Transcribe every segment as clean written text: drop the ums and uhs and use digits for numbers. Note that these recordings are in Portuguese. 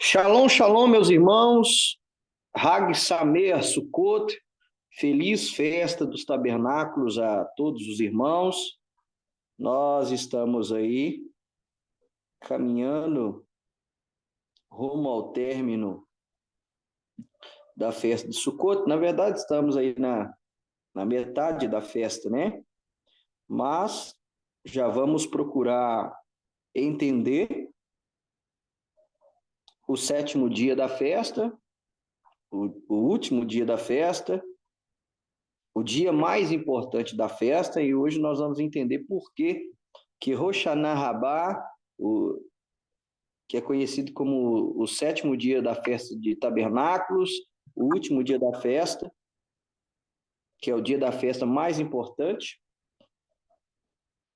Shalom, shalom, meus irmãos. Hag Sameach Sukkot. Feliz festa dos tabernáculos a todos os irmãos. Nós estamos aí caminhando rumo ao término da festa de Sukkot. Na verdade, estamos aí na metade da festa, né? Mas já vamos procurar entender o sétimo dia da festa, o último dia da festa, o dia mais importante da festa, e hoje nós vamos entender por que Rosh Hashanah, que é conhecido como o sétimo dia da festa de tabernáculos, o último dia da festa, que é o dia da festa mais importante.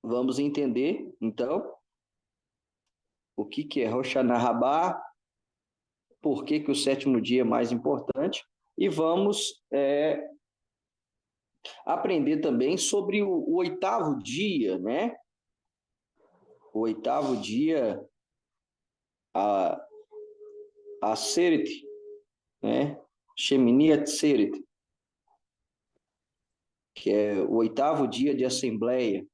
Vamos entender, então, o que é Rosh Hashanah, por que o sétimo dia é mais importante, e vamos aprender também sobre o oitavo dia, né? O oitavo dia, a Seret, né? Shemini Atzeret, que é o oitavo dia de assembleia,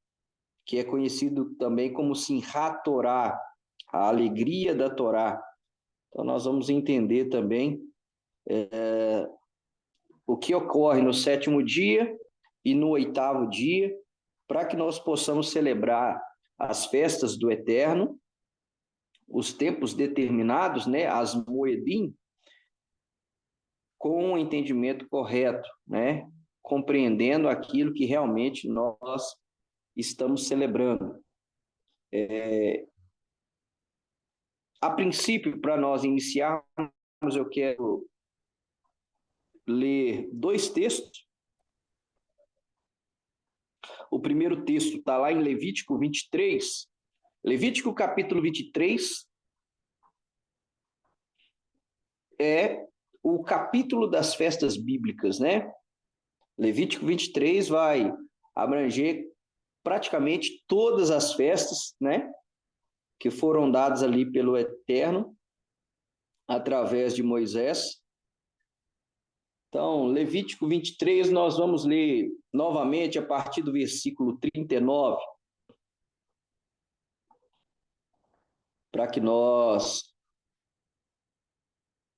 que é conhecido também como Simchat Torá, a alegria da Torá. Então, nós vamos entender também o que ocorre no sétimo dia e no oitavo dia, para que nós possamos celebrar as festas do Eterno, os tempos determinados, né, as Moedim, com o entendimento correto, né, compreendendo aquilo que realmente nós estamos celebrando. A princípio, para nós iniciarmos, eu quero ler dois textos. O primeiro texto está lá em Levítico 23. Levítico capítulo 23 é o capítulo das festas bíblicas, né? Levítico 23 vai abranger praticamente todas as festas, né? Que foram dadas ali pelo Eterno, através de Moisés. Então, Levítico 23, nós vamos ler novamente a partir do versículo 39, para que nós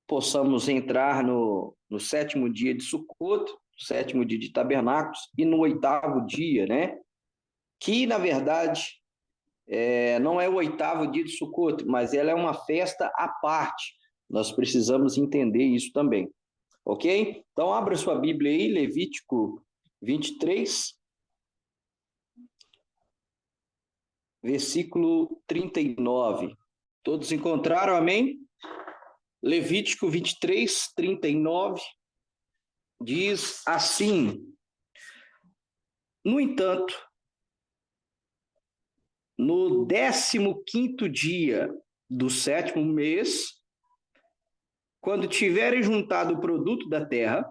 possamos entrar no sétimo dia de Sukkot, sétimo dia de tabernáculos, e no oitavo dia, né? Que, na verdade, não é o oitavo dia de Sukkot, mas ela é uma festa à parte. Nós precisamos entender isso também. Ok? Então, abra sua Bíblia aí, Levítico 23, versículo 39. Todos encontraram, amém? Levítico 23, 39, diz assim: no entanto, no 15º dia do sétimo mês, quando tiverem juntado o produto da terra,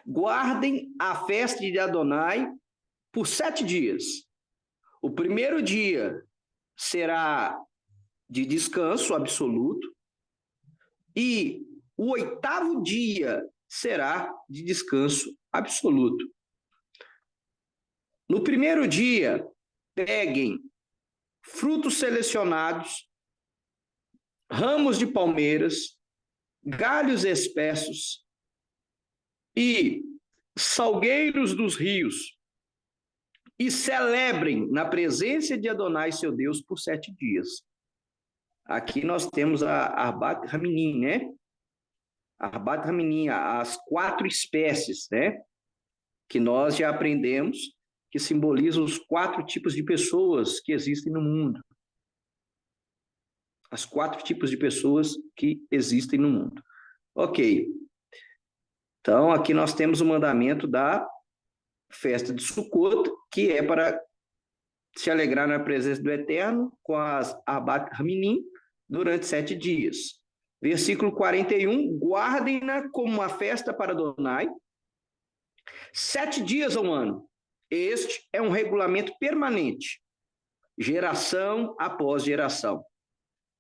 guardem a festa de Adonai por 7 dias. O primeiro dia será de descanso absoluto e o oitavo dia será de descanso absoluto. No primeiro dia, peguem frutos selecionados, ramos de palmeiras, galhos espessos e salgueiros dos rios, e celebrem na presença de Adonai, seu Deus, por 7 dias. Aqui nós temos a Arbat Haminim, né? Arbat Haminim, as 4 espécies, né? Que nós já aprendemos, que simbolizam os 4 tipos de pessoas que existem no mundo. As 4 tipos de pessoas que existem no mundo. Ok. Então, aqui nós temos o mandamento da festa de Sukkot, que é para se alegrar na presença do Eterno com as Arbat Haminim durante 7 dias. Versículo 41, guardem-na como uma festa para Adonai, 7 dias ao ano. Este é um regulamento permanente, geração após geração.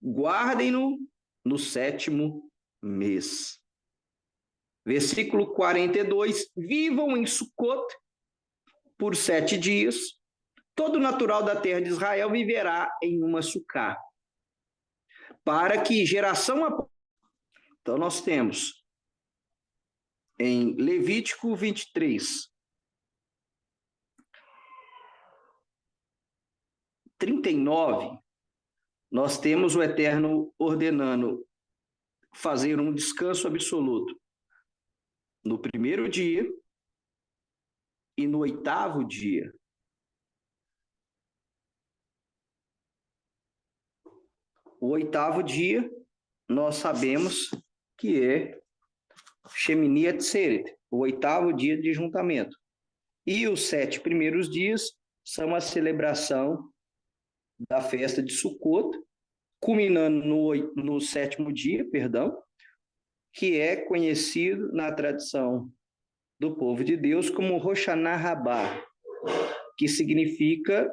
Guardem-no no 7º mês. Versículo 42, vivam em Sucote por 7 dias, todo natural da terra de Israel viverá em uma sucá, para que geração após... Então nós temos em Levítico 23, 39, nós temos o Eterno ordenando fazer um descanso absoluto no 1º dia e no 8º dia. O 8º dia, nós sabemos que é Shemini Atzeret, o 8º dia de juntamento. E os 7 primeiros dias são a celebração da festa de Sukkot, culminando no 7º dia, que é conhecido na tradição do povo de Deus como Rosh Hashanah Rabbah, que significa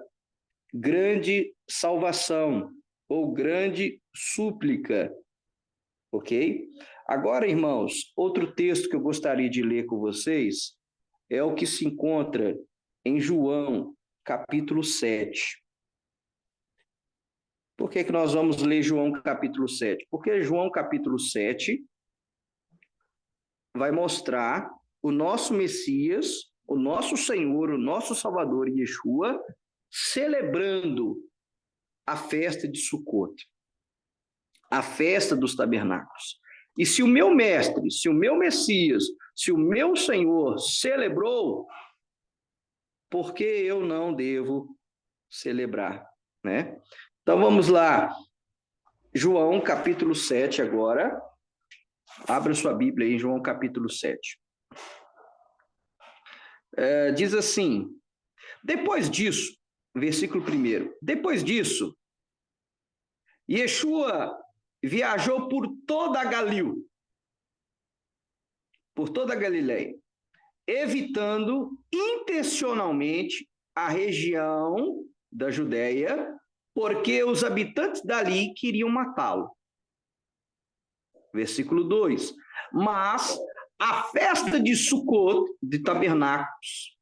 grande salvação ou grande súplica, ok? Agora, irmãos, outro texto que eu gostaria de ler com vocês é o que se encontra em João, capítulo 7. Por que nós vamos ler João, capítulo 7? Porque João, capítulo 7, vai mostrar o nosso Messias, o nosso Senhor, o nosso Salvador, Yeshua, celebrando a festa de Sukkot, a festa dos tabernáculos. E se o meu mestre, se o meu Messias, se o meu Senhor celebrou, por que eu não devo celebrar, né? Então vamos lá, João capítulo 7 agora, abra sua Bíblia aí, João capítulo 7. Diz assim, depois disso, versículo 1, depois disso, Yeshua viajou por toda a Galileia, evitando intencionalmente a região da Judéia, porque os habitantes dali queriam matá-lo. Versículo 2. Mas a festa de Sukkot, de tabernáculos,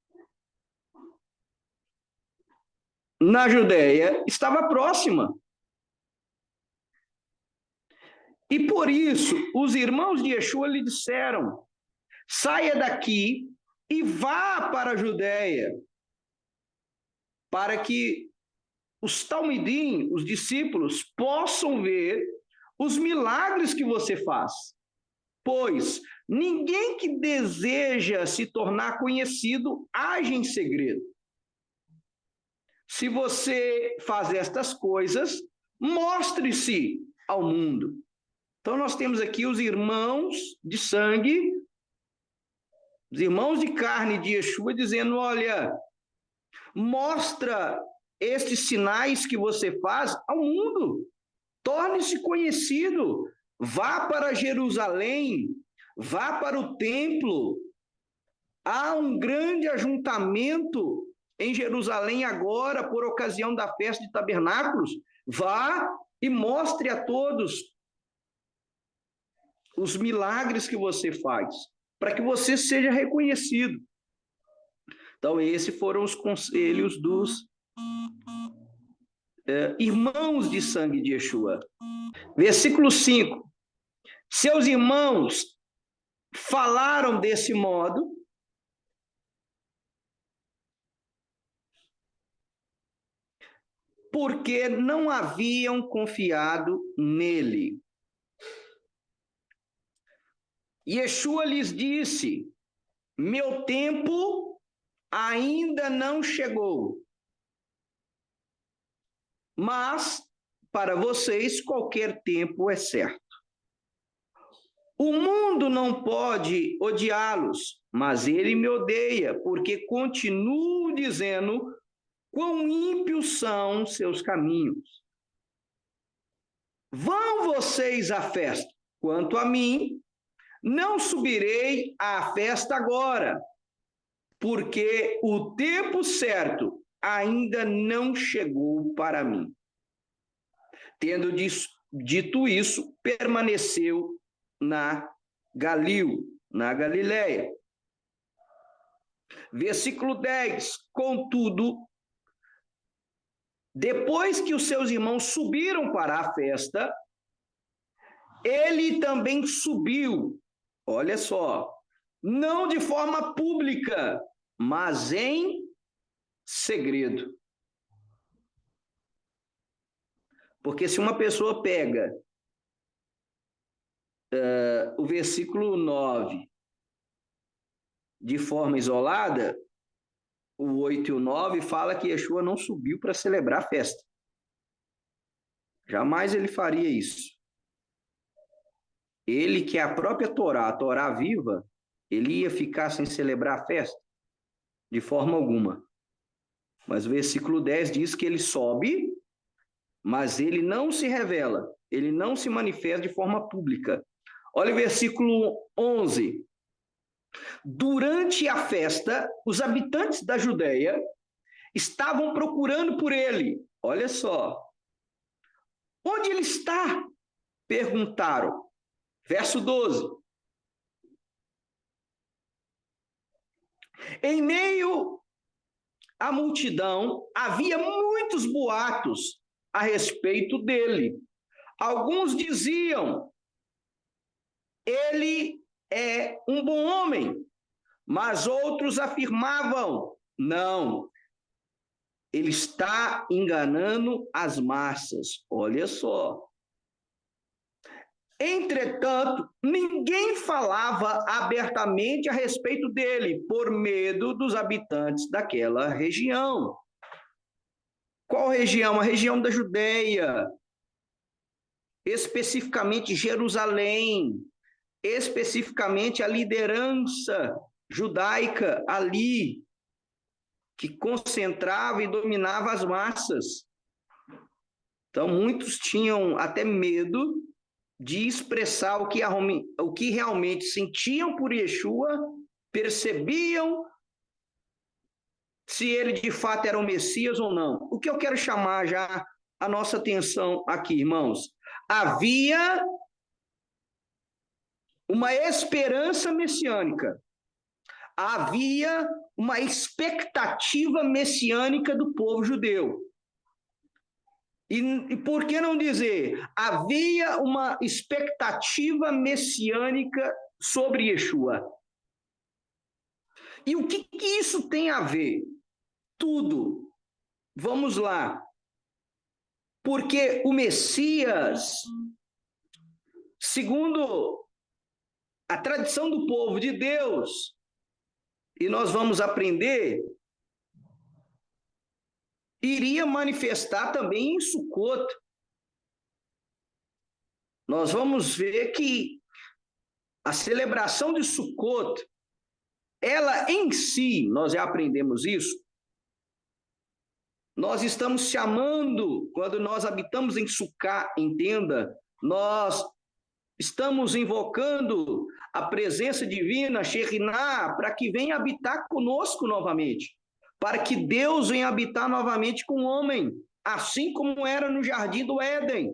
na Judéia, estava próxima. E por isso, os irmãos de Yeshua lhe disseram, saia daqui e vá para a Judéia, para que os talmidim, os discípulos, possam ver os milagres que você faz. Pois ninguém que deseja se tornar conhecido age em segredo. Se você faz estas coisas, mostre-se ao mundo. Então nós temos aqui os irmãos de sangue, os irmãos de carne de Yeshua dizendo, olha, mostra estes sinais que você faz ao mundo. Torne-se conhecido. Vá para Jerusalém, vá para o templo. Há um grande ajuntamento em Jerusalém agora, por ocasião da festa de tabernáculos. Vá e mostre a todos os milagres que você faz, para que você seja reconhecido. Então, esses foram os conselhos dos irmãos de sangue de Yeshua. Versículo 5. Seus irmãos falaram desse modo, porque não haviam confiado nele. Yeshua lhes disse, meu tempo ainda não chegou, mas para vocês qualquer tempo é certo. O mundo não pode odiá-los, mas ele me odeia, porque continuo dizendo quão ímpios são seus caminhos. Vão vocês à festa. Quanto a mim, não subirei à festa agora, porque o tempo certo ainda não chegou para mim. Tendo dito isso, permaneceu na Galileia. Versículo 10, contudo, depois que os seus irmãos subiram para a festa, ele também subiu, olha só, não de forma pública, mas em segredo. Porque se uma pessoa pega o versículo 9 de forma isolada, o 8 e o 9 fala que Yeshua não subiu para celebrar a festa. Jamais ele faria isso. Ele, que é a própria Torá, a Torá viva, ele ia ficar sem celebrar a festa? De forma alguma. Mas o versículo 10 diz que ele sobe, mas ele não se revela, ele não se manifesta de forma pública. Olha o versículo 11. Durante a festa, os habitantes da Judéia estavam procurando por ele. Olha só. Onde ele está? Perguntaram. Verso 12. Em meio à multidão, havia muitos boatos a respeito dele. Alguns diziam, ele é um bom homem, mas outros afirmavam, não, ele está enganando as massas. Olha só. Entretanto, ninguém falava abertamente a respeito dele, por medo dos habitantes daquela região. Qual região? A região da Judéia, especificamente Jerusalém, especificamente a liderança judaica ali, que concentrava e dominava as massas. Então, muitos tinham até medo de expressar o que realmente sentiam por Yeshua, percebiam se ele de fato era o Messias ou não. O que eu quero chamar já a nossa atenção aqui, irmãos? Havia uma esperança messiânica, havia uma expectativa messiânica do povo judeu. E por que não dizer, havia uma expectativa messiânica sobre Yeshua. E o que isso tem a ver? Tudo. Vamos lá. Porque o Messias, segundo a tradição do povo de Deus, e nós vamos aprender, iria manifestar também em Sucot. Nós vamos ver que a celebração de Sucot, ela em si, nós já aprendemos isso, nós estamos chamando, quando nós habitamos em Sucá, entenda, nós estamos invocando a presença divina, Shekhinah, para que venha habitar conosco novamente, para que Deus venha habitar novamente com o homem, assim como era no Jardim do Éden.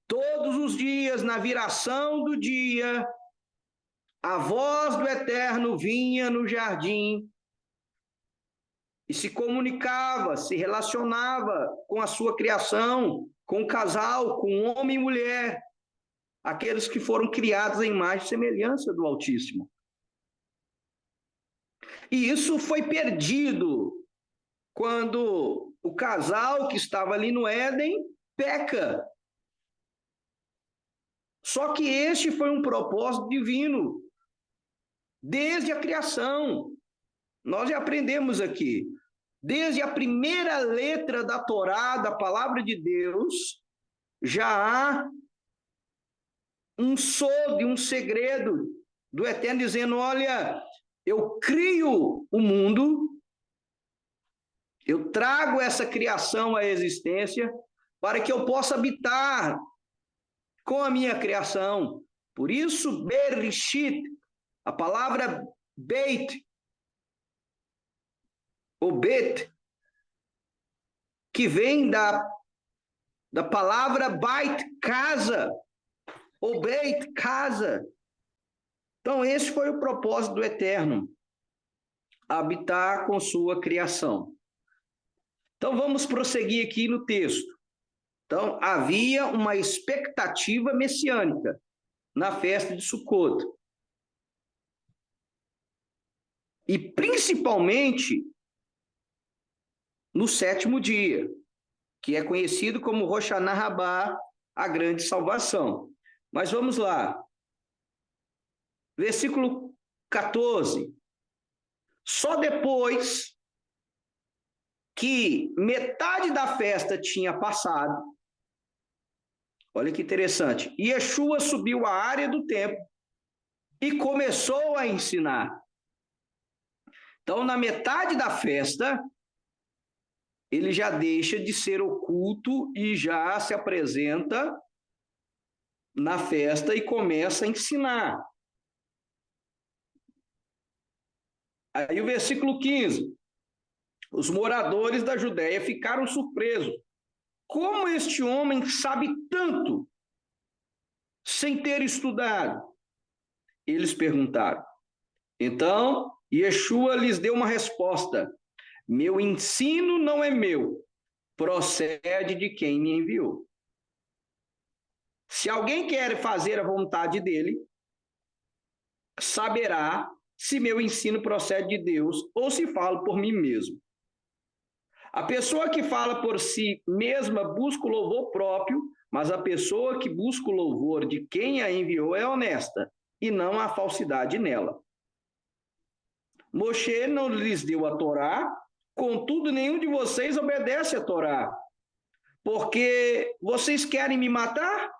Todos os dias, na viração do dia, a voz do Eterno vinha no jardim e se comunicava, se relacionava com a sua criação, com o casal, com homem e mulher, aqueles que foram criados em imagem e semelhança do Altíssimo. E isso foi perdido quando o casal que estava ali no Éden peca. Só que este foi um propósito divino, desde a criação. Nós já aprendemos aqui, desde a primeira letra da Torá, da palavra de Deus, já há um soldo, um segredo do Eterno dizendo, olha, eu crio o mundo, eu trago essa criação à existência para que eu possa habitar com a minha criação. Por isso, Bereshit, a palavra Beit, ou Bet, que vem da palavra bait, casa, ou beit, casa. Então, esse foi o propósito do Eterno, habitar com sua criação. Então, vamos prosseguir aqui no texto. Então, havia uma expectativa messiânica na festa de Sucot. E principalmente no 7º dia, que é conhecido como Rosh Hashanah Rabbah, a grande salvação. Mas vamos lá. Versículo 14. Só depois que metade da festa tinha passado, olha que interessante, Yeshua subiu à área do templo e começou a ensinar. Então, na metade da festa, ele já deixa de ser oculto e já se apresenta na festa e começa a ensinar. Aí o versículo 15. Os moradores da Judéia ficaram surpresos. Como este homem sabe tanto sem ter estudado? Eles perguntaram. Então, Yeshua lhes deu uma resposta. Meu ensino não é meu, procede de quem me enviou. Se alguém quer fazer a vontade dele, saberá se meu ensino procede de Deus ou se falo por mim mesmo. A pessoa que fala por si mesma busca o louvor próprio, mas a pessoa que busca o louvor de quem a enviou é honesta, e não há falsidade nela. Moshe não lhes deu a Torá, contudo, nenhum de vocês obedece a Torá, porque vocês querem me matar?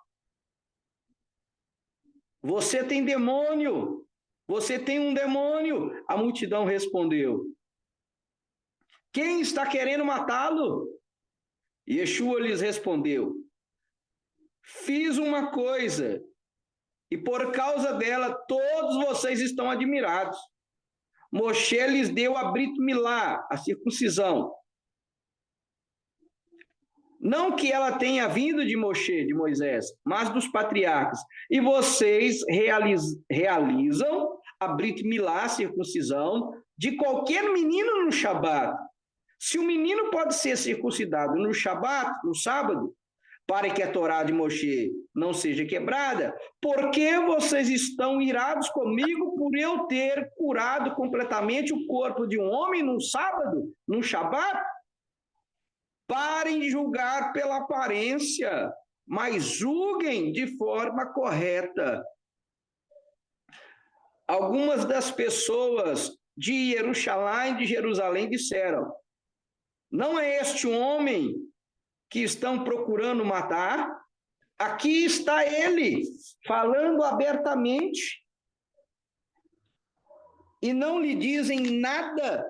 Você tem demônio, você tem um demônio. A multidão respondeu. Quem está querendo matá-lo? Yeshua lhes respondeu. Fiz uma coisa, e por causa dela todos vocês estão admirados. Moshe lhes deu a Brit Milá, a circuncisão. Não que ela tenha vindo de Moshe, de Moisés, mas dos patriarcas. E vocês realizam a Brit Milá, a circuncisão, de qualquer menino no Shabat. Se o menino pode ser circuncidado no Shabat, no sábado, para que a Torá de Moshe não seja quebrada, por que vocês estão irados comigo por eu ter curado completamente o corpo de um homem no sábado, no Shabat? Parem de julgar pela aparência, mas julguem de forma correta. Algumas das pessoas de Jerusalém, disseram, não é este homem que estão procurando matar? Aqui está ele, falando abertamente, e não lhe dizem nada.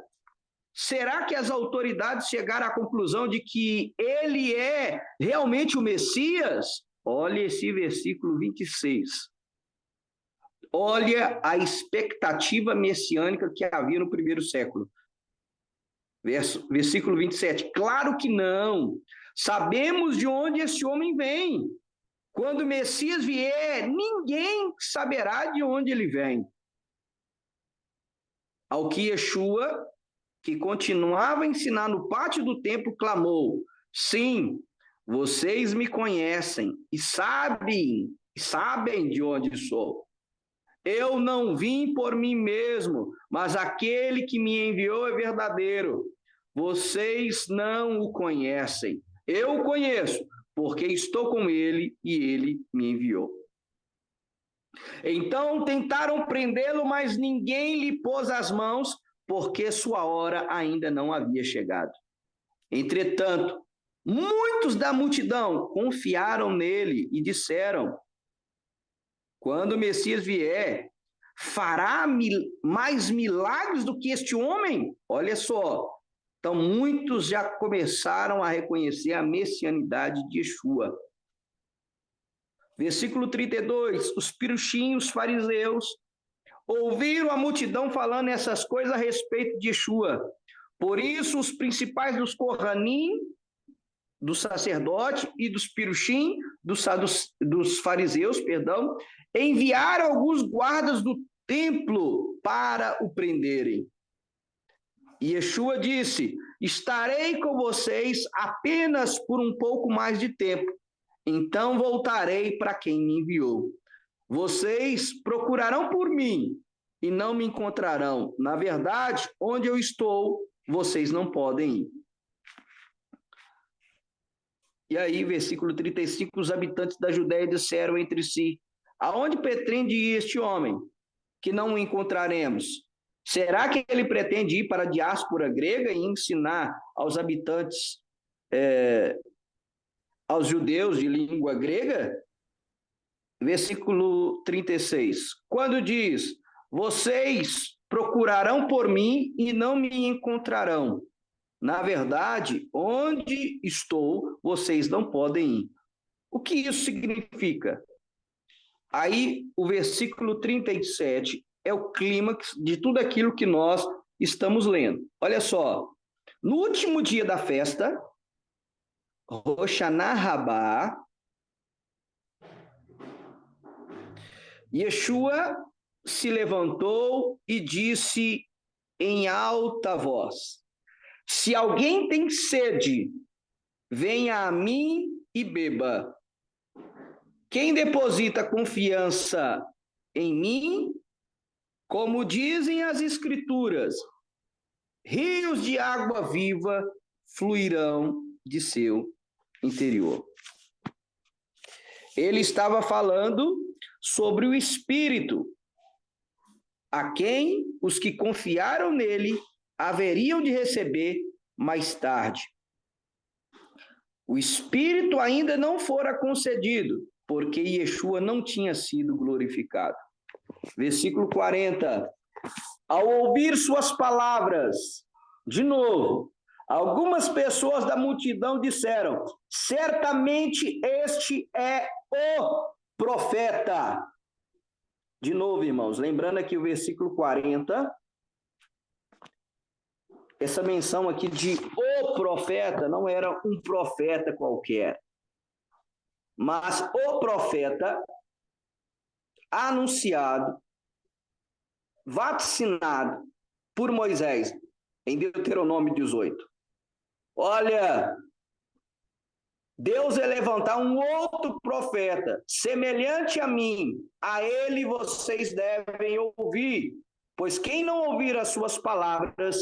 Será que as autoridades chegaram à conclusão de que ele é realmente o Messias? Olha esse versículo 26. Olha a expectativa messiânica que havia no primeiro século. Versículo 27. Claro que não. Sabemos de onde esse homem vem. Quando o Messias vier, ninguém saberá de onde ele vem. Ao que Yeshua, que continuava a ensinar no pátio do templo, clamou, sim, vocês me conhecem e sabem de onde sou. Eu não vim por mim mesmo, mas aquele que me enviou é verdadeiro. Vocês não o conhecem. Eu o conheço, porque estou com ele e ele me enviou. Então tentaram prendê-lo, mas ninguém lhe pôs as mãos, porque sua hora ainda não havia chegado. Entretanto, muitos da multidão confiaram nele e disseram, quando o Messias vier, fará mais milagres do que este homem? Olha só, então muitos já começaram a reconhecer a messianidade de Yeshua. Versículo 32, os pirushim, os fariseus, ouviram a multidão falando essas coisas a respeito de Yeshua. Por isso, os principais dos Kohanim do sacerdote e dos piruxim, dos fariseus, perdão, enviaram alguns guardas do templo para o prenderem. E Yeshua disse: estarei com vocês apenas por um pouco mais de tempo, então voltarei para quem me enviou. Vocês procurarão por mim e não me encontrarão. Na verdade, onde eu estou, vocês não podem ir. E aí, versículo 35, os habitantes da Judéia disseram entre si: aonde pretende ir este homem, que não o encontraremos? Será que ele pretende ir para a diáspora grega e ensinar aos habitantes, aos judeus de língua grega? Versículo 36, quando diz: vocês procurarão por mim e não me encontrarão. Na verdade, onde estou, vocês não podem ir. O que isso significa? Aí, o versículo 37 é o clímax de tudo aquilo que nós estamos lendo. Olha só, no último dia da festa, Rosh Hashanah, Yeshua se levantou e disse em alta voz: se alguém tem sede, venha a mim e beba. Quem deposita confiança em mim, como dizem as Escrituras, rios de água viva fluirão de seu interior. Ele estava falando sobre o Espírito, a quem os que confiaram nele haveriam de receber mais tarde. O Espírito ainda não fora concedido, porque Yeshua não tinha sido glorificado. Versículo 40. Ao ouvir suas palavras, de novo, algumas pessoas da multidão disseram: certamente este é o profeta. De novo, irmãos, lembrando aqui o versículo 40, essa menção aqui de o profeta não era um profeta qualquer, mas o profeta anunciado, vaticinado por Moisés, em Deuteronômio 18. Olha, Deus vai levantar um outro profeta, semelhante a mim, a ele vocês devem ouvir, pois quem não ouvir as suas palavras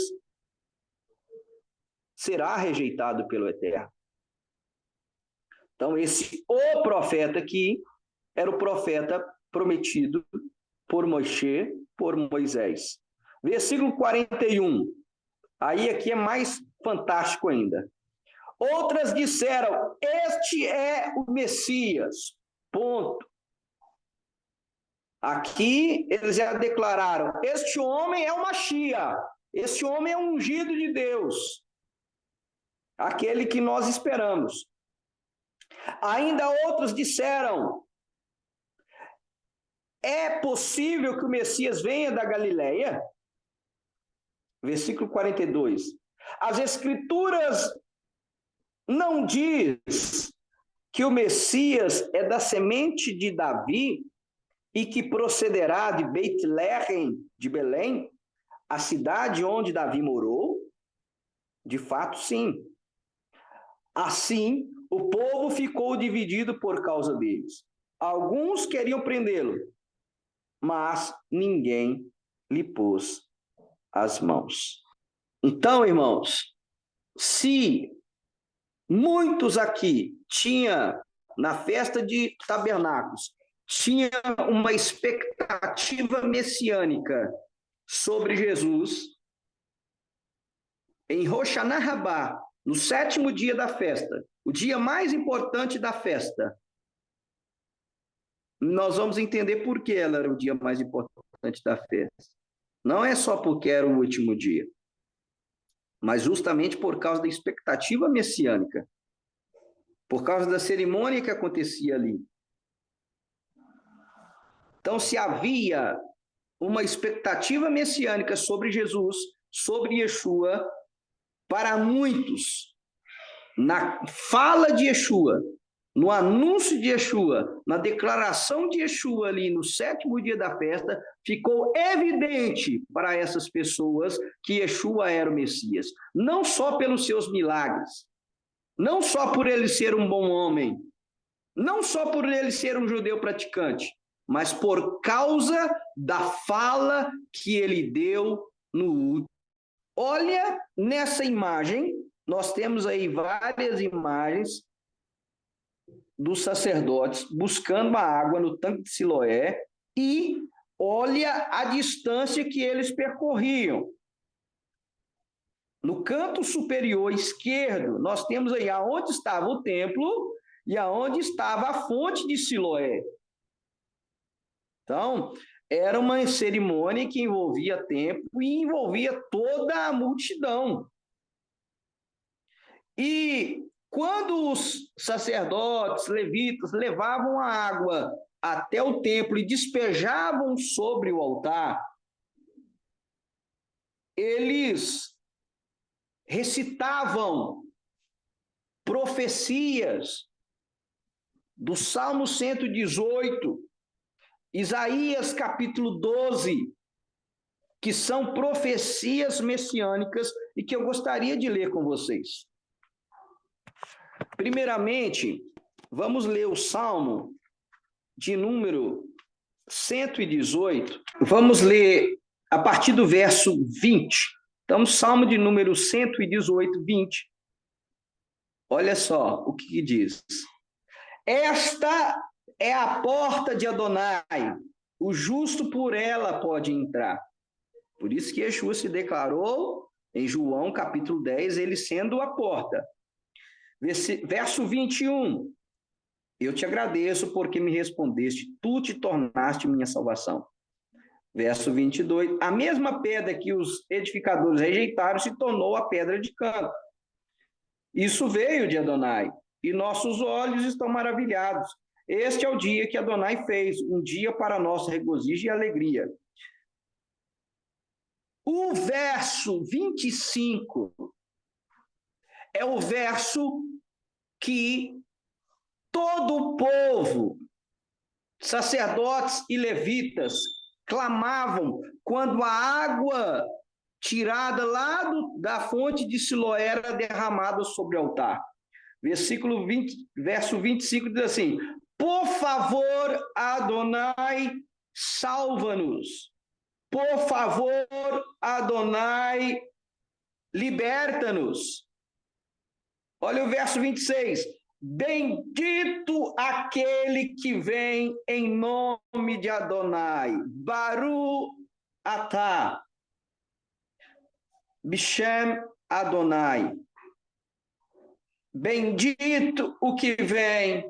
será rejeitado pelo Eterno. Então, esse o profeta aqui era o profeta prometido por Moshe, por Moisés. Versículo 41. Aí aqui é mais fantástico ainda. Outras disseram: este é o Messias. Ponto. Aqui eles já declararam: este homem é o Mashiach. Este homem é o ungido de Deus. Aquele que nós esperamos. Ainda outros disseram: é possível que o Messias venha da Galileia? Versículo 42. As Escrituras não diz que o Messias é da semente de Davi e que procederá de Beit-Lehem, de Belém, a cidade onde Davi morou? De fato, sim. Assim, o povo ficou dividido por causa deles. Alguns queriam prendê-lo, mas ninguém lhe pôs as mãos. Então, irmãos, se muitos aqui tinha na festa de tabernáculos, tinha uma expectativa messiânica sobre Jesus, em Rosh Hashanah, no 7º dia da festa, o dia mais importante da festa, nós vamos entender por que ela era o dia mais importante da festa. Não é só porque era o último dia, mas justamente por causa da expectativa messiânica, por causa da cerimônia que acontecia ali. Então, se havia uma expectativa messiânica sobre Jesus, sobre Yeshua, para muitos, na fala de Yeshua, no anúncio de Yeshua, na declaração de Yeshua ali no 7º dia da festa, ficou evidente para essas pessoas que Yeshua era o Messias. Não só pelos seus milagres, não só por ele ser um bom homem, não só por ele ser um judeu praticante, mas por causa da fala que ele deu no último. Olha nessa imagem, nós temos aí várias imagens dos sacerdotes buscando a água no tanque de Siloé e olha a distância que eles percorriam. No canto superior esquerdo, nós temos aí aonde estava o templo e aonde estava a fonte de Siloé. Então, era uma cerimônia que envolvia tempo e envolvia toda a multidão. E quando os sacerdotes, levitas, levavam a água até o templo e despejavam sobre o altar, eles recitavam profecias do Salmo 118, Isaías capítulo 12, que são profecias messiânicas e que eu gostaria de ler com vocês. Primeiramente, vamos ler o Salmo de número 118. Vamos ler a partir do verso 20. Então, Salmo de número 118, 20. Olha só o que diz. Esta é a porta de Adonai, o justo por ela pode entrar. Por isso que Yeshua se declarou em João capítulo 10, ele sendo a porta. Verso 21. Eu te agradeço porque me respondeste, tu te tornaste minha salvação. Verso 22. A mesma pedra que os edificadores rejeitaram se tornou a pedra de canto. Isso veio de Adonai, e nossos olhos estão maravilhados. Este é o dia que Adonai fez, um dia para nosso regozijo e alegria. O verso 25 é o verso que todo o povo, sacerdotes e levitas, clamavam quando a água tirada lá da fonte de Siloé era derramada sobre o altar. Verso 25 diz assim: por favor, Adonai, salva-nos. Por favor, Adonai, liberta-nos. Olha o verso 26. Bendito aquele que vem em nome de Adonai. Baru atah. Bishem Adonai. Bendito o que vem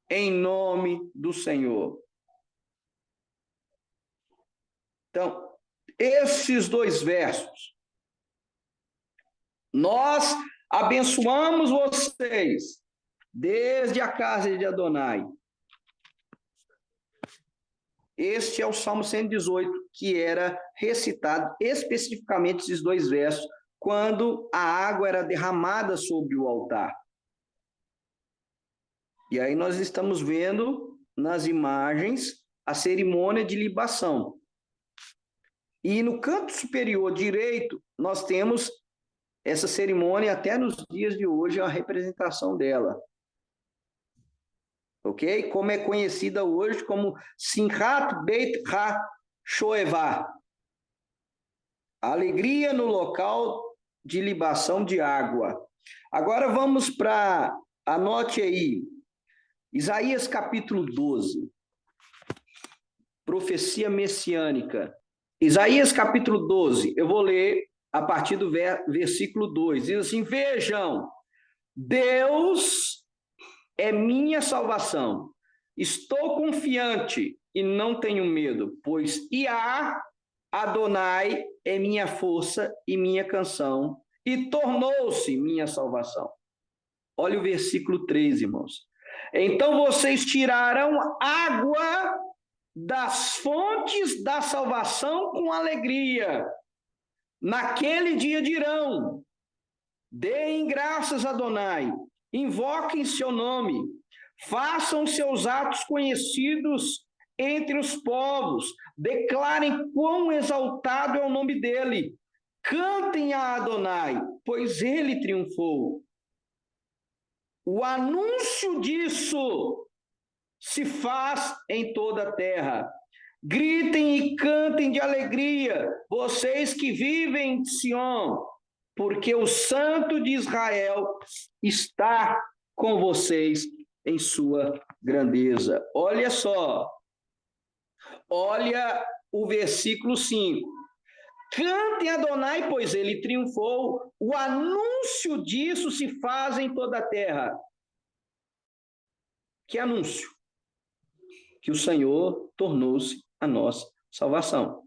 em nome do Senhor. Então, esses dois versos, nós abençoamos vocês desde a casa de Adonai. Este é o Salmo 118, que era recitado especificamente esses dois versos, quando a água era derramada sobre o altar. E aí nós estamos vendo nas imagens a cerimônia de libação. E no canto superior direito, nós temos essa cerimônia, até nos dias de hoje, a representação dela. Ok? Como é conhecida hoje como Simchat Beit HaShoevah. Alegria no local de libação de água. Agora vamos para, anote aí, Isaías capítulo 12. Profecia messiânica. Isaías capítulo 12, eu vou ler a partir do versículo 2. Diz assim: vejam, Deus é minha salvação. Estou confiante e não tenho medo, pois Iá, Adonai, é minha força e minha canção, e tornou-se minha salvação. Olha o versículo 3, irmãos. Então vocês tirarão água das fontes da salvação com alegria. Naquele dia dirão: Deem graças a Adonai, invoquem seu nome, façam seus atos conhecidos entre os povos, declarem quão exaltado é o nome dele, cantem a Adonai, pois ele triunfou. O anúncio disso se faz em toda a terra. Gritem e cantem de alegria, vocês que vivem em Sião, porque o Santo de Israel está com vocês em sua grandeza. Olha só, olha o versículo 5. Cantem a Adonai, pois ele triunfou. O anúncio disso se faz em toda a terra. Que anúncio? Que o Senhor tornou-se a nossa salvação.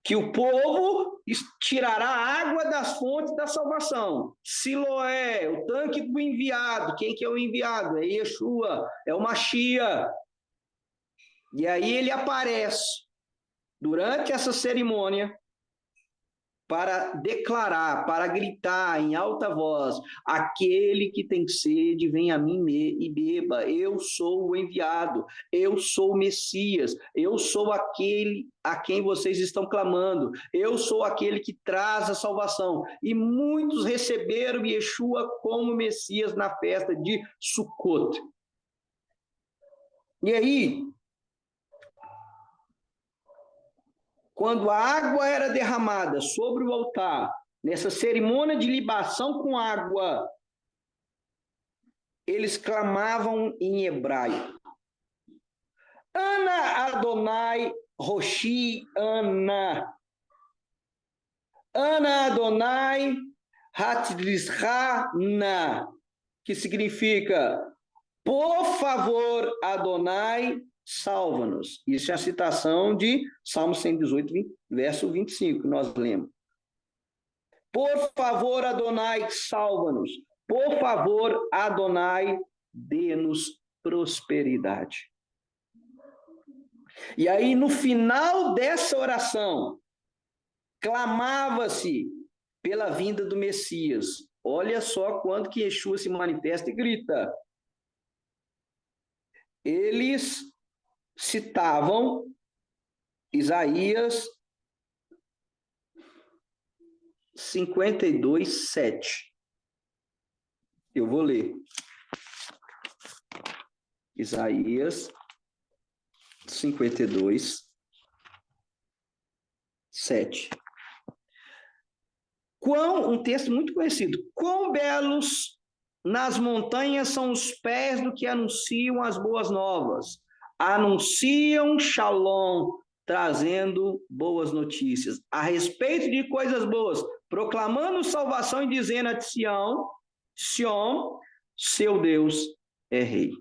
Que o povo tirará água das fontes da salvação. Siloé, o tanque do enviado. Quem que é o enviado? É Yeshua, é o Mashiach. E aí ele aparece durante essa cerimônia para declarar, para gritar em alta voz: aquele que tem sede, vem a mim e beba. Eu sou o enviado, eu sou o Messias, eu sou aquele a quem vocês estão clamando, eu sou aquele que traz a salvação. E muitos receberam Yeshua como Messias na festa de Sukkot. E aí, quando a água era derramada sobre o altar, nessa cerimônia de libação com água, eles clamavam em hebraico: Ana Adonai Roshi Ana. Ana Adonai Hatzlisha Na, que significa: por favor, Adonai, salva-nos. Isso é a citação de Salmo 118, verso 25, que nós lemos. Por favor, Adonai, salva-nos. Por favor, Adonai, dê-nos prosperidade. E aí, no final dessa oração, clamava-se pela vinda do Messias. Olha só quando que Yeshua se manifesta e grita. Eles citavam Isaías 52, 7. Eu vou ler. Isaías 52, 7. Um texto muito conhecido. Quão belos nas montanhas são os pés do que anunciam as boas novas. Anunciam Shalom, trazendo boas notícias a respeito de coisas boas, proclamando salvação e dizendo a Sião, seu Deus é rei.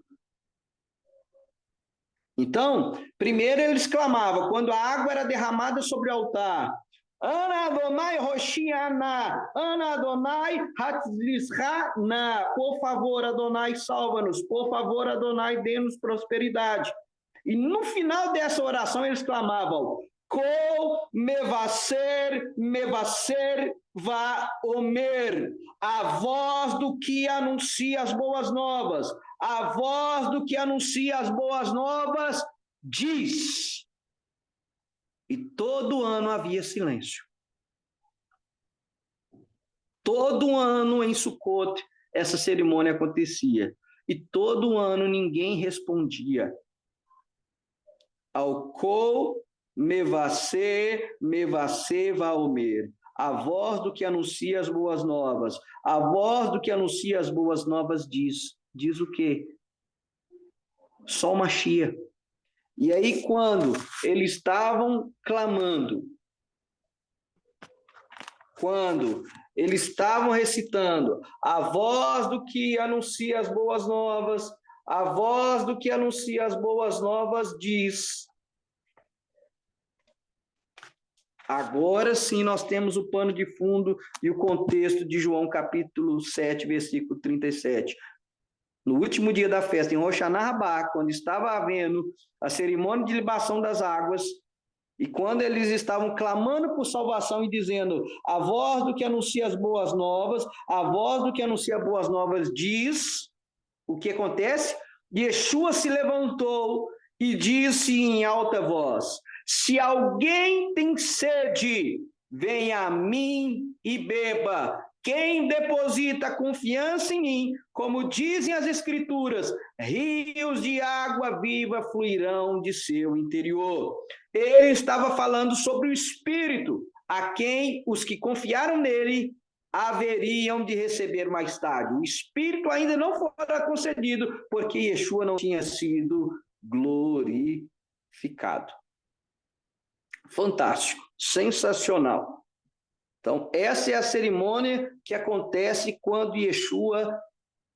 Então, primeiro eles clamavam, quando a água era derramada sobre o altar: Ana Adonai Roshiana, Ana Adonai Hatzlisha Na. Por favor, Adonai, salva-nos. Por favor, Adonai, dê-nos prosperidade. E no final dessa oração eles clamavam: Kol mevaser va omer. A voz do que anuncia as boas novas. A voz do que anuncia as boas novas diz. E todo ano havia silêncio. Todo ano em Sukkot essa cerimônia acontecia. E todo ano ninguém respondia ao Kol Mevaser Vaomer. A voz do que anuncia as boas novas. A voz do que anuncia as boas novas diz. Diz o quê? Só o Mashiach. E aí, quando eles estavam clamando, quando eles estavam recitando a voz do que anuncia as boas novas, a voz do que anuncia as boas novas diz. Agora sim nós temos o pano de fundo e o contexto de João capítulo 7, versículo 37. No último dia da festa, em Rosh Hashanah Rabbah, quando estava havendo a cerimônia de libação das águas, E quando eles estavam clamando por salvação e dizendo, a voz do que anuncia as boas novas, a voz do que anuncia boas novas diz, o que acontece? Yeshua se levantou e disse em alta voz, se alguém tem sede, venha a mim e beba. Quem deposita confiança em mim, como dizem as Escrituras, rios de água viva fluirão de seu interior. Ele estava falando sobre o Espírito, a quem os que confiaram nele haveriam de receber mais tarde. O Espírito ainda não fora concedido, porque Yeshua não tinha sido glorificado. Fantástico, sensacional. Então, essa é a cerimônia que acontece quando Yeshua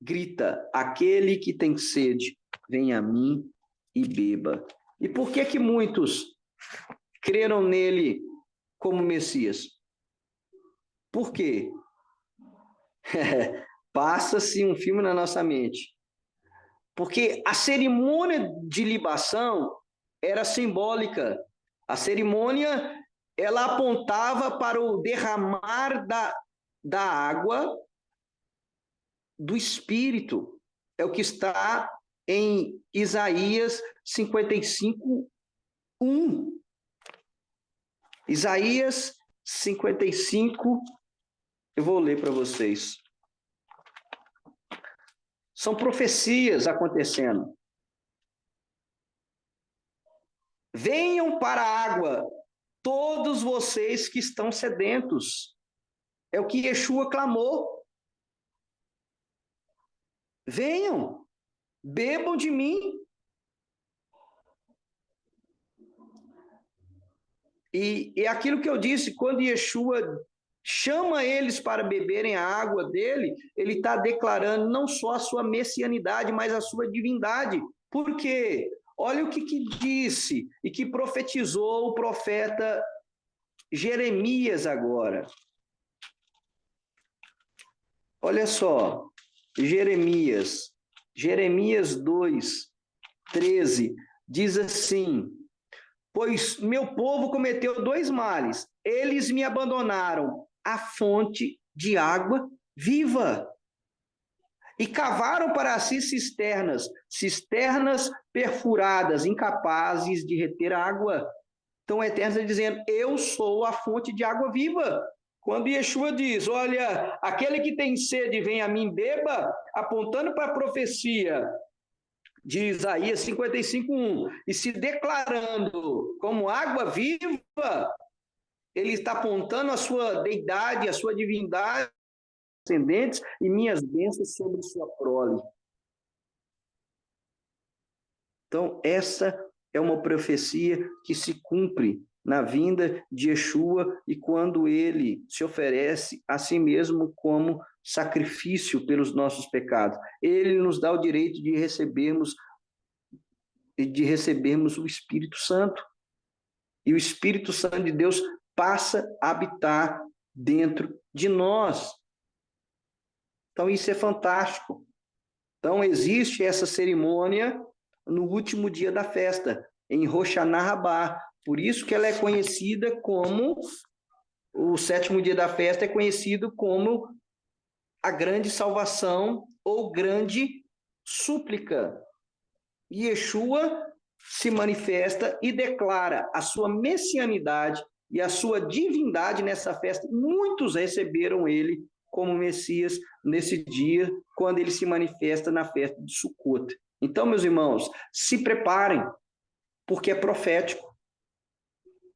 grita, aquele que tem sede, venha a mim e beba. E por que que muitos creram nele como Messias? Por quê? Passa-se um filme na nossa mente. Porque a cerimônia de libação era simbólica. A cerimônia, ela apontava para o derramar da água do Espírito. É o que está em Isaías 55, 1. Isaías 55, eu vou ler para vocês. São profecias acontecendo. Venham para a água, todos vocês que estão sedentos. É o que Yeshua clamou. Venham, bebam de mim. E é aquilo que eu disse, quando Yeshua chama eles para beberem a água dele, ele está declarando não só a sua messianidade, mas a sua divindade. Por quê? Olha o que disse e que profetizou o profeta Jeremias agora. Olha só, Jeremias 2, 13, diz assim, pois meu povo cometeu 2 males, eles me abandonaram a fonte de água viva e cavaram para si cisternas perfuradas, incapazes de reter água. Então o Eterno está dizendo, eu sou a fonte de água viva. Quando Yeshua diz, olha, aquele que tem sede, vem a mim, beba, apontando para a profecia de Isaías 55, 1, e se declarando como água viva, ele está apontando a sua deidade, a sua divindade, descendentes e minhas bênçãos sobre sua prole. Então, essa é uma profecia que se cumpre na vinda de Yeshua e quando ele se oferece a si mesmo como sacrifício pelos nossos pecados. Ele nos dá o direito de recebermos o Espírito Santo. E o Espírito Santo de Deus passa a habitar dentro de nós. Então, isso é fantástico. Então, existe essa cerimônia no último dia da festa, em Rosh Hashanah. Por isso que ela é conhecida como, o 7º dia da festa é conhecido como a grande salvação ou grande súplica. E Yeshua se manifesta e declara a sua messianidade e a sua divindade nessa festa. Muitos receberam ele como Messias nesse dia, quando ele se manifesta na festa de Sukkot. Então, meus irmãos, se preparem, porque é profético.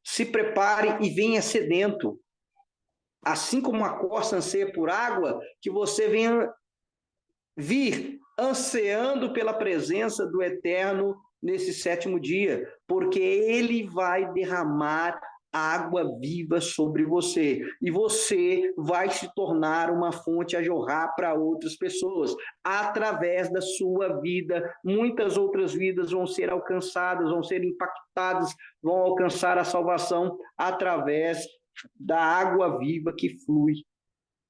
Se preparem e venha sedento. Assim como a corça anseia por água, que você venha vir ansiando pela presença do Eterno nesse 7º dia, porque ele vai derramar água viva sobre você, e você vai se tornar uma fonte a jorrar para outras pessoas. Através da sua vida, muitas outras vidas vão ser alcançadas, vão ser impactadas, vão alcançar a salvação através da água viva que flui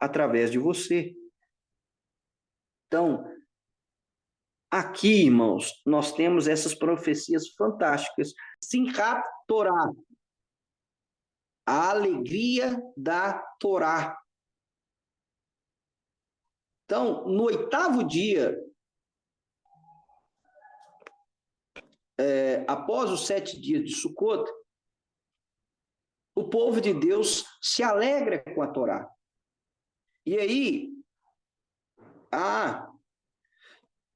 através de você. Então, aqui, irmãos, nós temos essas profecias fantásticas. Simchat Torá. a alegria da Torá. Então, no 8º dia, após os 7 dias de Sukkot, o povo de Deus se alegra com a Torá. E aí, há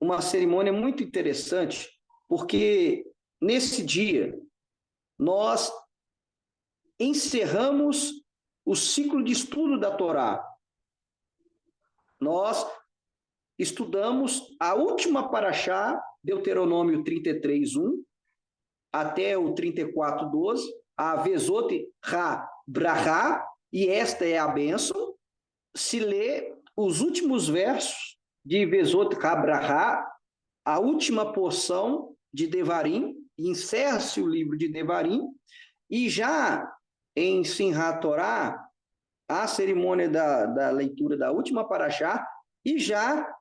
uma cerimônia muito interessante, porque nesse dia, nós encerramos o ciclo de estudo da Torá. Nós estudamos a última paraxá, Deuteronômio 33:1, até o 34:12, a Vezot Ha-Brahá, e esta é a bênção. Se lê os últimos versos de Vezot Ha-Brahá, a última porção de Devarim, encerra-se o livro de Devarim, e já em Simchat Torá, a cerimônia da leitura da última paraxá, e já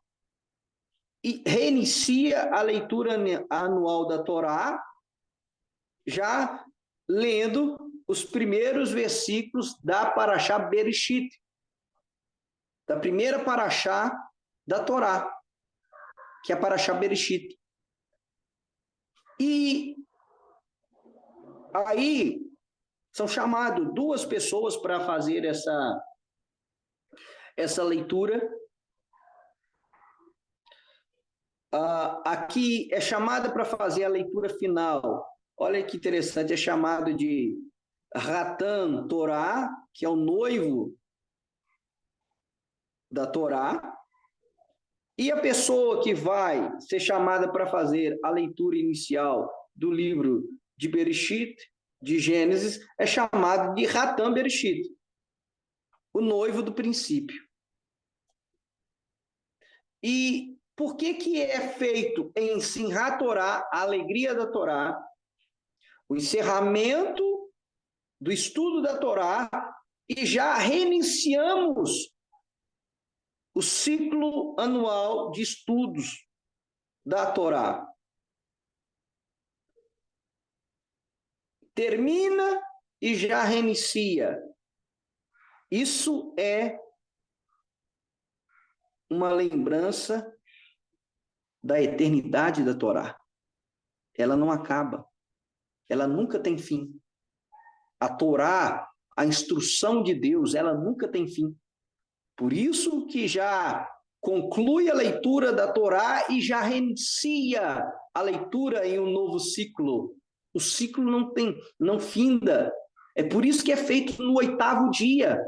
reinicia a leitura anual da Torá, já lendo os primeiros versículos da paraxá Bereshit, da primeira paraxá da Torá, que é a paraxá Bereshit. E aí são chamadas 2 pessoas para fazer essa leitura. Aqui é chamada para fazer a leitura final. Olha que interessante, é chamado de Ratan Torá, que é o noivo da Torá. E a pessoa que vai ser chamada para fazer a leitura inicial do livro de Bereshit, de Gênesis, é chamado de Ratan Bereshit, o noivo do princípio. E por que é feito em Simchat Torá, a alegria da Torá, o encerramento do estudo da Torá, e já reiniciamos o ciclo anual de estudos da Torá? Termina e já reinicia. Isso é uma lembrança da eternidade da Torá. Ela não acaba. Ela nunca tem fim. A Torá, a instrução de Deus, ela nunca tem fim. Por isso que já conclui a leitura da Torá e já reinicia a leitura em um novo ciclo. O ciclo não finda. É por isso que é feito no 8º dia.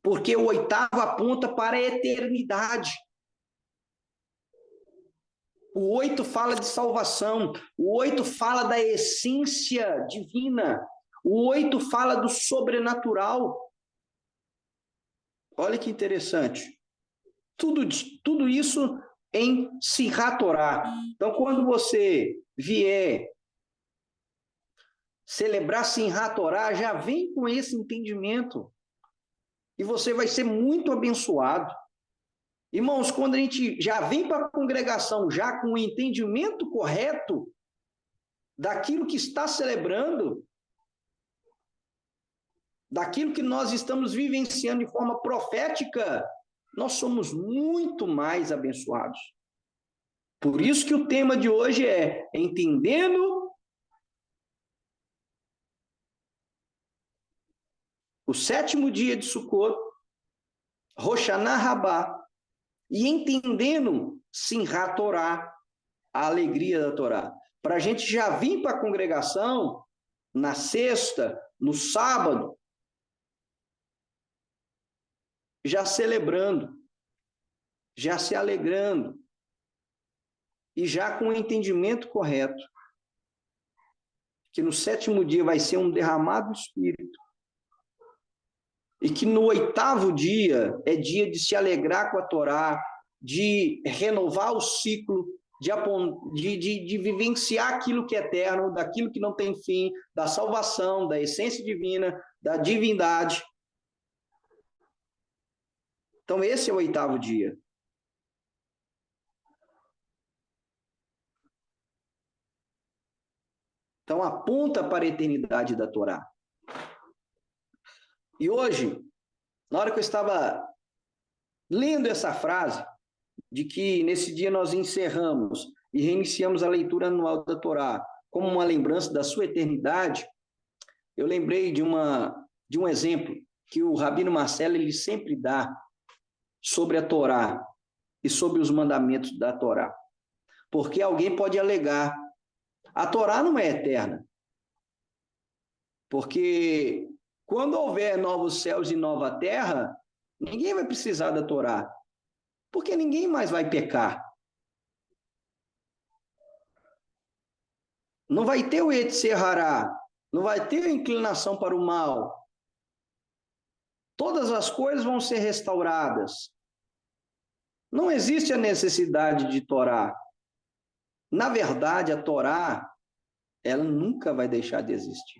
Porque o 8º aponta para a eternidade. O 8 fala de salvação. O 8 fala da essência divina. O 8 fala do sobrenatural. Olha que interessante. Tudo isso em Simchat Torá. Então, quando você vier celebrar Simchat Torá, já vem com esse entendimento. E você vai ser muito abençoado. Irmãos, quando a gente já vem para a congregação, já com o entendimento correto daquilo que está celebrando, daquilo que nós estamos vivenciando de forma profética, nós somos muito mais abençoados. Por isso que o tema de hoje é entendendo o 7º dia de Sukkot, Rosh Hashanah Rabbah, e entendendo Simchat Torá, a alegria da Torá. Para a gente já vir para a congregação na sexta, no sábado, já celebrando, já se alegrando, e já com o entendimento correto, que no 7º dia vai ser um derramado Espírito, e que no 8º dia é dia de se alegrar com a Torá, de renovar o ciclo, de vivenciar aquilo que é eterno, daquilo que não tem fim, da salvação, da essência divina, da divindade. Então, esse é o 8º dia. Então, aponta para a eternidade da Torá. E hoje, na hora que eu estava lendo essa frase, de que nesse dia nós encerramos e reiniciamos a leitura anual da Torá como uma lembrança da sua eternidade, eu lembrei de um exemplo que o Rabino Marcelo ele sempre dá sobre a Torá e sobre os mandamentos da Torá. Porque alguém pode alegar, a Torá não é eterna. Porque quando houver novos céus e nova terra, ninguém vai precisar da Torá. Porque ninguém mais vai pecar. Não vai ter o Yetzer Hará, não vai ter a inclinação para o mal. Todas as coisas vão ser restauradas. Não existe a necessidade de Torá. Na verdade, a Torá, ela nunca vai deixar de existir.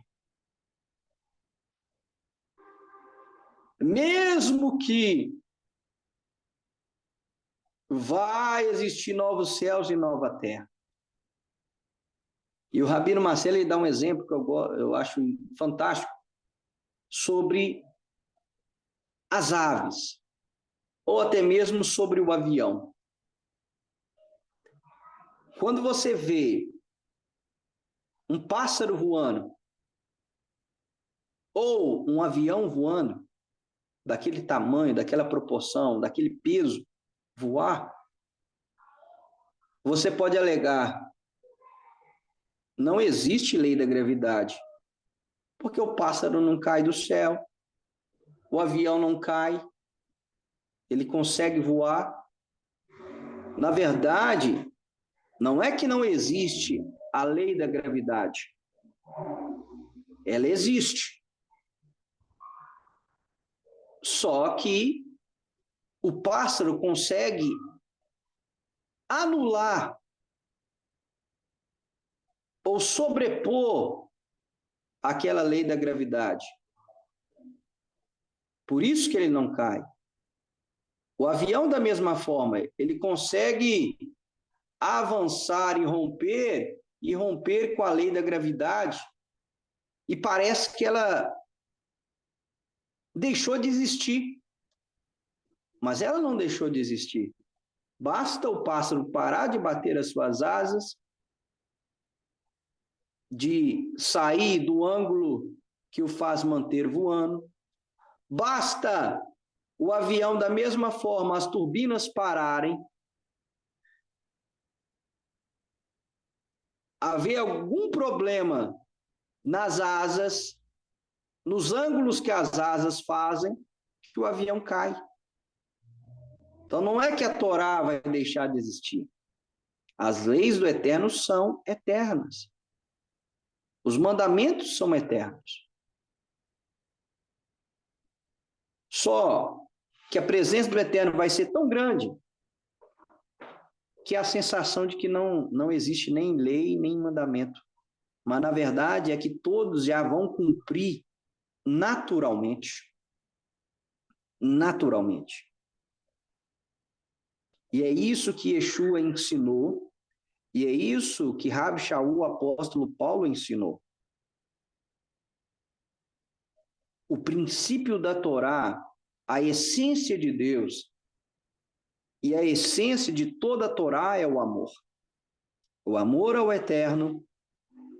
Mesmo que vai existir novos céus e nova terra. E o Rabino Marcelo ele dá um exemplo que eu acho fantástico sobre as aves, ou até mesmo sobre o avião. Quando você vê um pássaro voando, ou um avião voando, daquele tamanho, daquela proporção, daquele peso, voar, você pode alegar, não existe lei da gravidade, porque o pássaro não cai do céu, o avião não cai, ele consegue voar. Na verdade, não é que não existe a lei da gravidade. Ela existe. Só que o pássaro consegue anular ou sobrepor aquela lei da gravidade. Por isso que ele não cai. O avião, da mesma forma, ele consegue avançar e romper com a lei da gravidade, e parece que ela deixou de existir. Mas ela não deixou de existir. Basta o pássaro parar de bater as suas asas, de sair do ângulo que o faz manter voando. Basta o avião, da mesma forma, as turbinas pararem, haver algum problema nas asas, nos ângulos que as asas fazem, que o avião cai. Então, não é que a Torá vai deixar de existir. As leis do Eterno são eternas. Os mandamentos são eternos. Só que a presença do Eterno vai ser tão grande que a sensação de que não existe nem lei, nem mandamento. Mas, na verdade, é que todos já vão cumprir naturalmente. Naturalmente. E é isso que Yeshua ensinou, e é isso que Rabi Shaul, o apóstolo Paulo, ensinou. O princípio da Torá, a essência de Deus, e a essência de toda a Torá é o amor. O amor ao Eterno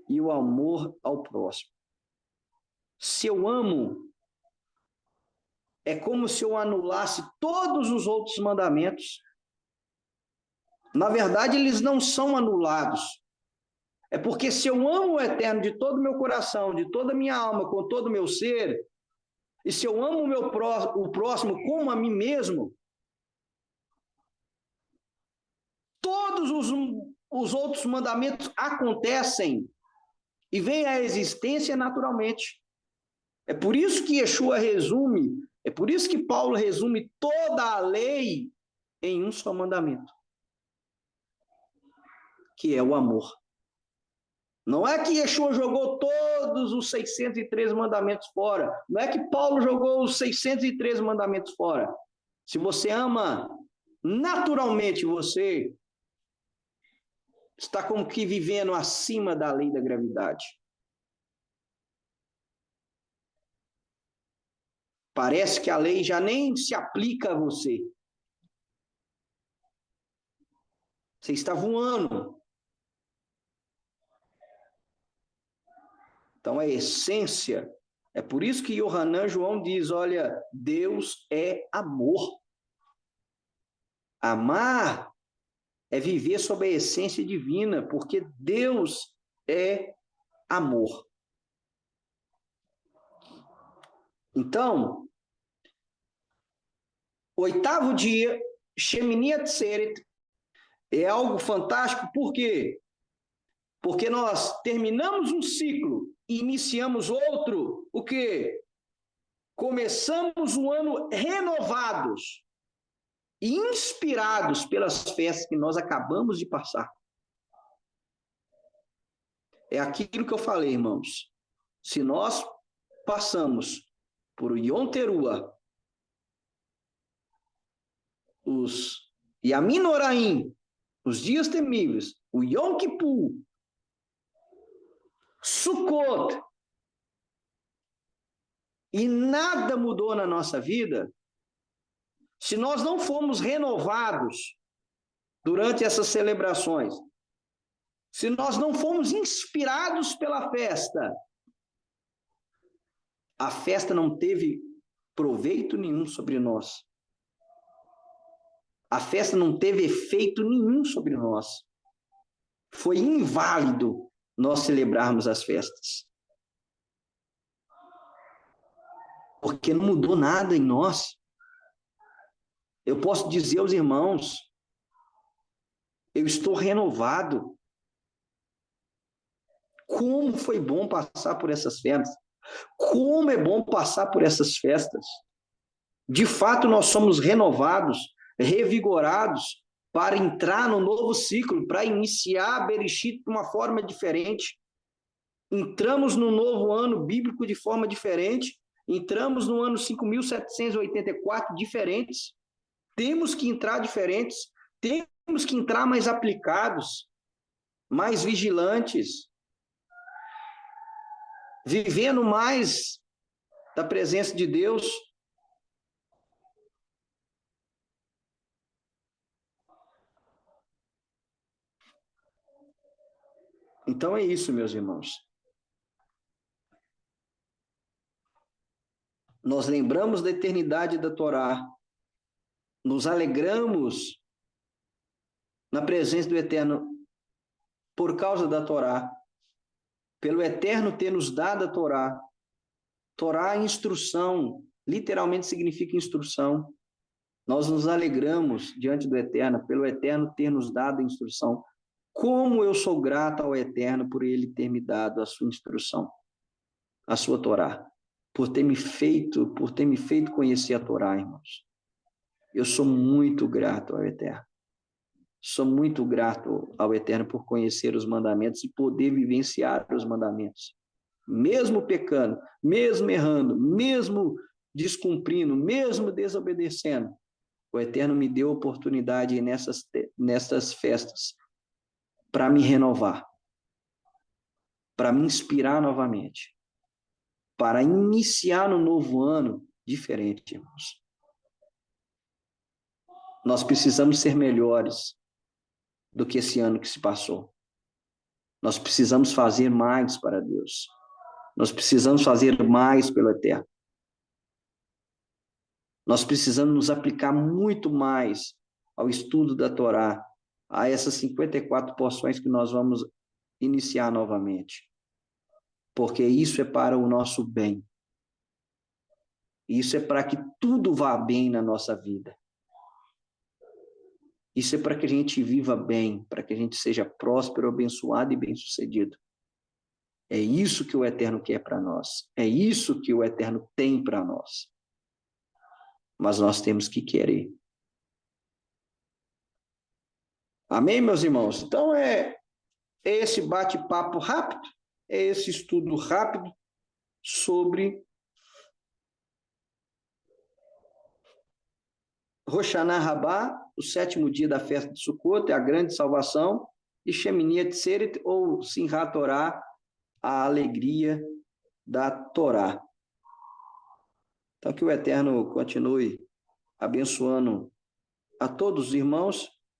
e o amor ao próximo. Se eu amo, é como se eu anulasse todos os outros mandamentos. Na verdade, eles não são anulados. É porque se eu amo o Eterno de todo o meu coração, de toda a minha alma, com todo o meu ser, e se eu amo o próximo como a mim mesmo, todos os outros mandamentos acontecem e vêm à existência naturalmente. É por isso que Yeshua resume, é por isso que Paulo resume toda a lei em um só mandamento, que é o amor. Não é que Yeshua jogou todos os 613 mandamentos fora. Não é que Paulo jogou os 613 mandamentos fora. Se você ama naturalmente, você está como que vivendo acima da lei da gravidade. Parece que a lei já nem se aplica a você. Você está voando. Então, a essência, é por isso que Yohanan João diz, olha, Deus é amor. Amar é viver sob a essência divina, porque Deus é amor. Então, oitavo dia, Shemini Atzeret, é algo fantástico, por quê? Porque nós terminamos um ciclo e iniciamos outro, o quê? Começamos um ano renovados e inspirados pelas festas que nós acabamos de passar. É aquilo que eu falei, irmãos. Se nós passamos por Yom Teruah, os Yamin Noraim, os dias temíveis, o Yom Kippur, Sukkot, e nada mudou na nossa vida, se nós não formos renovados durante essas celebrações, se nós não formos inspirados pela festa, a festa não teve proveito nenhum sobre nós. A festa não teve efeito nenhum sobre nós. Foi inválido nós celebrarmos as festas. Porque não mudou nada em nós. Eu posso dizer aos irmãos, eu estou renovado. Como foi bom passar por essas festas. Como é bom passar por essas festas. De fato, nós somos renovados, revigorados, para entrar no novo ciclo, para iniciar Bereshit de uma forma diferente. Entramos no novo ano bíblico de forma diferente, entramos no ano 5.784 diferentes, temos que entrar diferentes, temos que entrar mais aplicados, mais vigilantes, vivendo mais da presença de Deus. Então é isso, meus irmãos. Nós lembramos da eternidade da Torá, nos alegramos na presença do Eterno por causa da Torá, pelo Eterno ter nos dado a Torá. Torá é instrução, literalmente significa instrução. Nós nos alegramos diante do Eterno, pelo Eterno ter nos dado a instrução. Como eu sou grato ao Eterno por ele ter me dado a sua instrução, a sua Torá, por ter me feito conhecer a Torá, irmãos. Eu sou muito grato ao Eterno. Sou muito grato ao Eterno por conhecer os mandamentos e poder vivenciar os mandamentos. Mesmo pecando, mesmo errando, mesmo descumprindo, mesmo desobedecendo, o Eterno me deu oportunidade nessas festas para me renovar, para me inspirar novamente, para iniciar no novo ano diferente, irmãos. Nós precisamos ser melhores do que esse ano que se passou. Nós precisamos fazer mais para Deus. Nós precisamos fazer mais pelo Eterno. Nós precisamos nos aplicar muito mais ao estudo da Torá, a essas 54 porções que nós vamos iniciar novamente. Porque isso é para o nosso bem. Isso é para que tudo vá bem na nossa vida. Isso é para que a gente viva bem, para que a gente seja próspero, abençoado e bem-sucedido. É isso que o Eterno quer para nós. É isso que o Eterno tem para nós. Mas nós temos que querer. Amém, meus irmãos? Então é esse bate-papo rápido, é esse estudo rápido sobre Rosh Hashanah, o 7º dia da festa de Sukkot, é a grande salvação, e Shemini Atzeret, ou Simchat Torah, a alegria da Torá. Então, que o Eterno continue abençoando a todos os irmãos